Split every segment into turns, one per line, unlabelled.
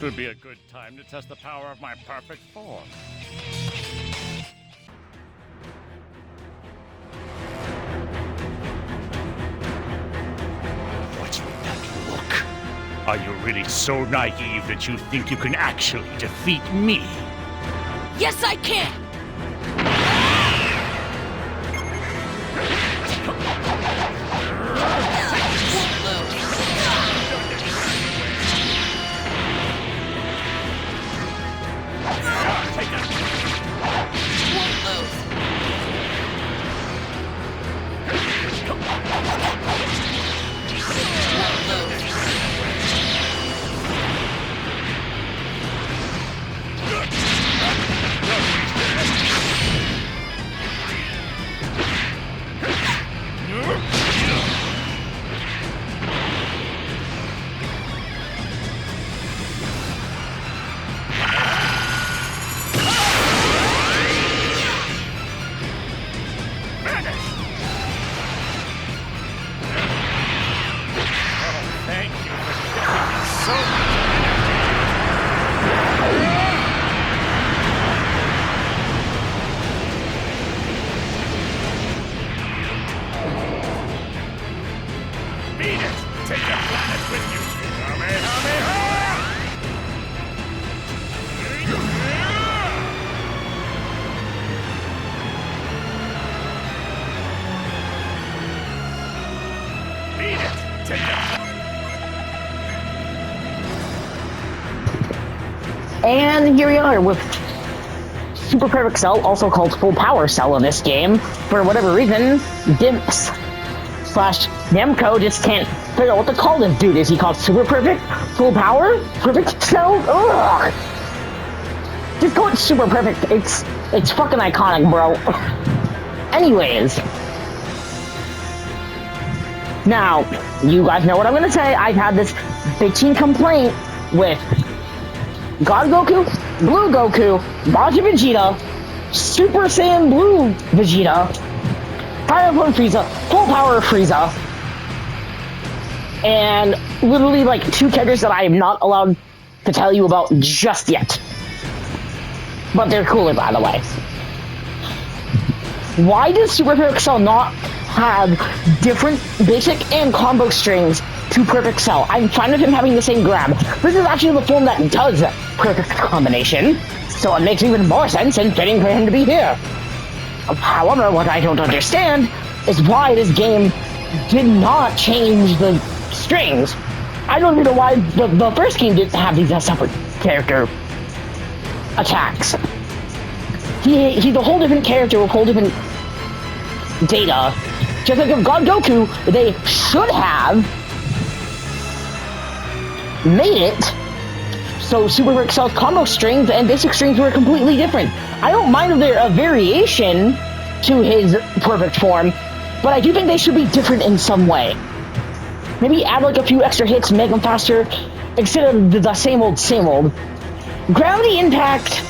Would be a good time to test the power of my perfect form. What's with that look? Are you really so naive that you think you can actually defeat me?
Yes, I can!
And here we are with Superperfect Cell, also called Full Power Cell in this game. For whatever reason, Dimps / Namco just can't figure out what to call this dude. Is he called Super Perfect? Full Power? Perfect Cell? Ugh! Just call it Super Perfect. It's fucking iconic, bro. Anyways. Now, you guys know what I'm gonna say. I've had this bitching complaint with God Goku, Blue Goku, Majin Vegeta, Super Saiyan Blue Vegeta, Fire Emblem Frieza, Full Power Frieza, and literally like 2 characters that I am not allowed to tell you about just yet. But they're cooler, by the way. Why does Super Perfect Cell not have different basic and combo strings to Perfect Cell? I'm fine with him having the same grab. This is actually the form that does perfect combination, so it makes even more sense and fitting for him to be here. However, what I don't understand is why this game did not change the strings. I don't even know why the first game didn't have these as separate character attacks. He's a whole different character with whole different data. Just like with God Goku, they should have made it so Super Perfect Cell's combo strings and basic strings were completely different. I don't mind if they're a variation to his perfect form, but I do think they should be different in some way. Maybe add like a few extra hits, make them faster, instead of the same old. Gravity Impact,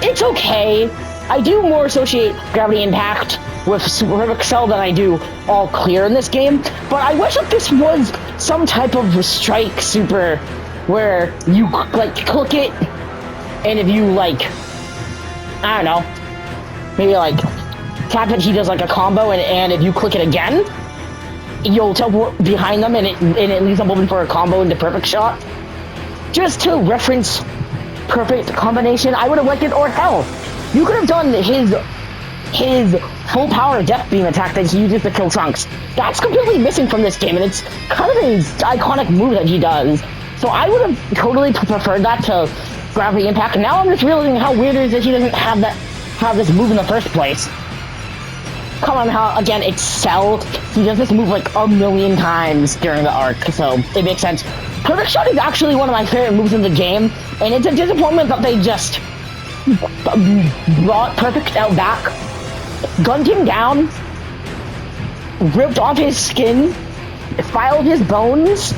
it's okay. I do more associate Gravity Impact with Super Perfect Cell than I do All Clear in this game, but I wish that this was some type of Strike Super where you like click it, and if you like, I don't know, maybe like tap it, he does like a combo, and if you click it again, you'll teleport behind them, and it leaves them open for a combo into Perfect Shot. Just to reference perfect combination, I would have liked it. Or hell, you could have done his full power death beam attack that he uses to kill Trunks. That's completely missing from this game, and it's kind of an iconic move that he does. So I would have totally preferred that to Gravity Impact. And now I'm just realizing how weird it is that he doesn't have this move in the first place. Come on, how again, it's Cell. He does this move like a million times during the arc, so it makes sense. Perfect Shot is actually one of my favorite moves in the game, and it's a disappointment that they just brought Perfect out back, gunned him down, ripped off his skin, filed his bones,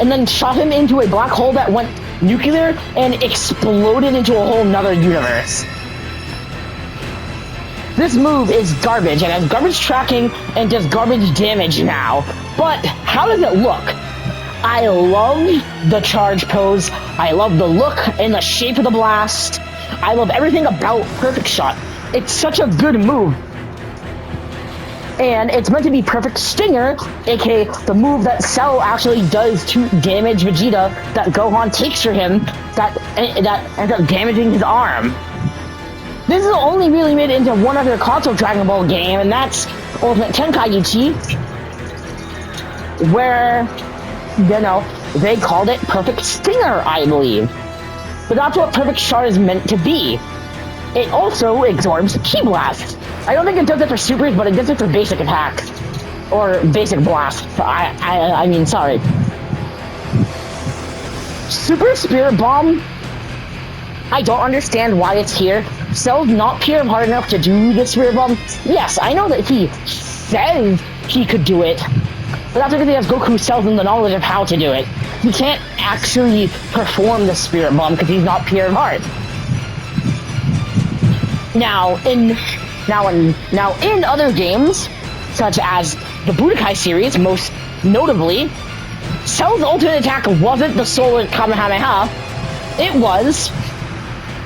and then shot him into a black hole that went nuclear and exploded into a whole nother universe. This move is garbage and has garbage tracking and does garbage damage now. But how does it look? I love the charge pose. I love the look and the shape of the blast. I love everything about Perfect Shot. It's such a good move. And it's meant to be Perfect Stinger, aka the move that Cell actually does to damage Vegeta that Gohan takes for him that ends up damaging his arm. This is only really made into one other console Dragon Ball game, and that's Ultimate Tenkaichi, where, you know, they called it Perfect Stinger, I believe. But that's what Perfect Shot is meant to be. It also absorbs Ki Blast. I don't think it does it for supers, but it does it for basic attack. Or basic blast. I mean, sorry. Super Spirit Bomb, I don't understand why it's here. Cell's not pure hard enough to do the Spirit Bomb. Yes, I know that he says he could do it, but that's because he has Goku Cells and the knowledge of how to do it. He can't actually perform the Spirit Bomb because he's not pure heart. Now in other games, such as the Budokai series, most notably, Cell's ultimate attack wasn't the Solar Kamehameha, it was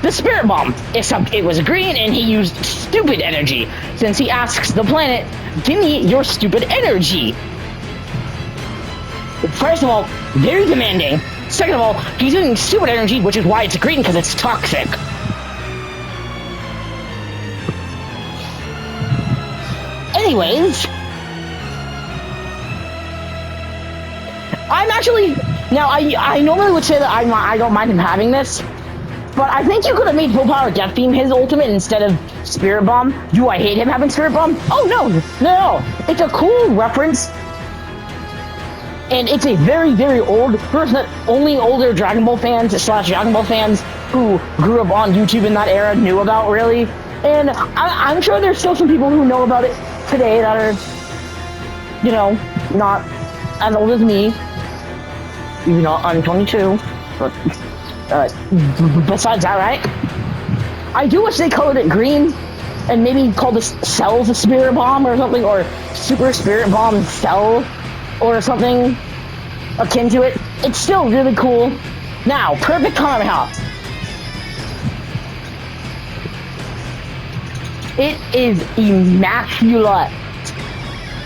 the Spirit Bomb, except it was green and he used stupid energy, since he asks the planet, give me your stupid energy. First of all, very demanding. Second of all, he's using stupid energy, which is why it's green, because it's toxic. Anyways, I'm actually, now I normally would say that I don't mind him having this, but I think you could have made Full Power Death Beam his ultimate instead of Spirit Bomb. Do I hate him having Spirit Bomb? Oh no, it's a cool reference, and it's a very, very old person that only older Dragon Ball fans / Dragon Ball fans who grew up on YouTube in that era knew about, really. And I'm sure there's still some people who know about it today that are, you know, not as old as me. Even though I'm 22, but besides that, right? I do wish they colored it green and maybe call this Cell's a Spirit Bomb or something, or Super Spirit Bomb Cell or something akin to it. It's still really cool. Now, Perfect Kamehameha. It is immaculate.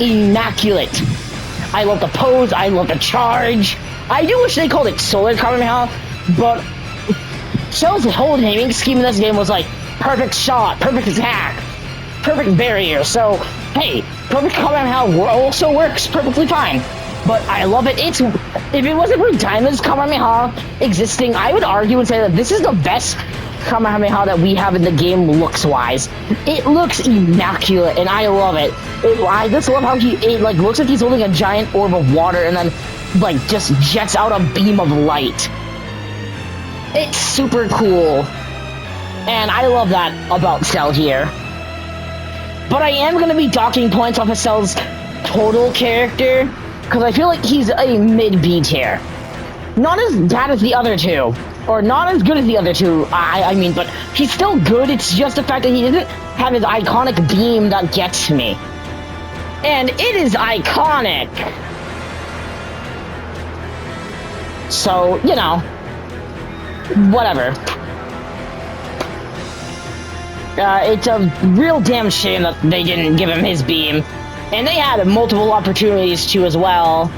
Immaculate. I love the pose, I love the charge. I do wish they called it Solar Kamehameha, but Cell's whole naming scheme in this game was like Perfect Shot, Perfect Attack, Perfect Barrier, so hey, Perfect Kamehameha also works perfectly fine. But I love it. If it wasn't for Diamond's Kamehameha existing, I would argue and say that this is the best Kamehameha that we have in the game looks-wise. It looks immaculate, and I love it. I just love how it looks like he's holding a giant orb of water and then like just jets out a beam of light. It's super cool, and I love that about Cell here. But I am going to be docking points off of Cell's total character, because I feel like he's a mid-B tier. Not as bad as the other two, or not as good as the other two, I mean, but he's still good. It's just the fact that he doesn't have his iconic beam that gets me. And it is iconic. So, you know, whatever. It's a real damn shame that they didn't give him his beam. And they had multiple opportunities to as well.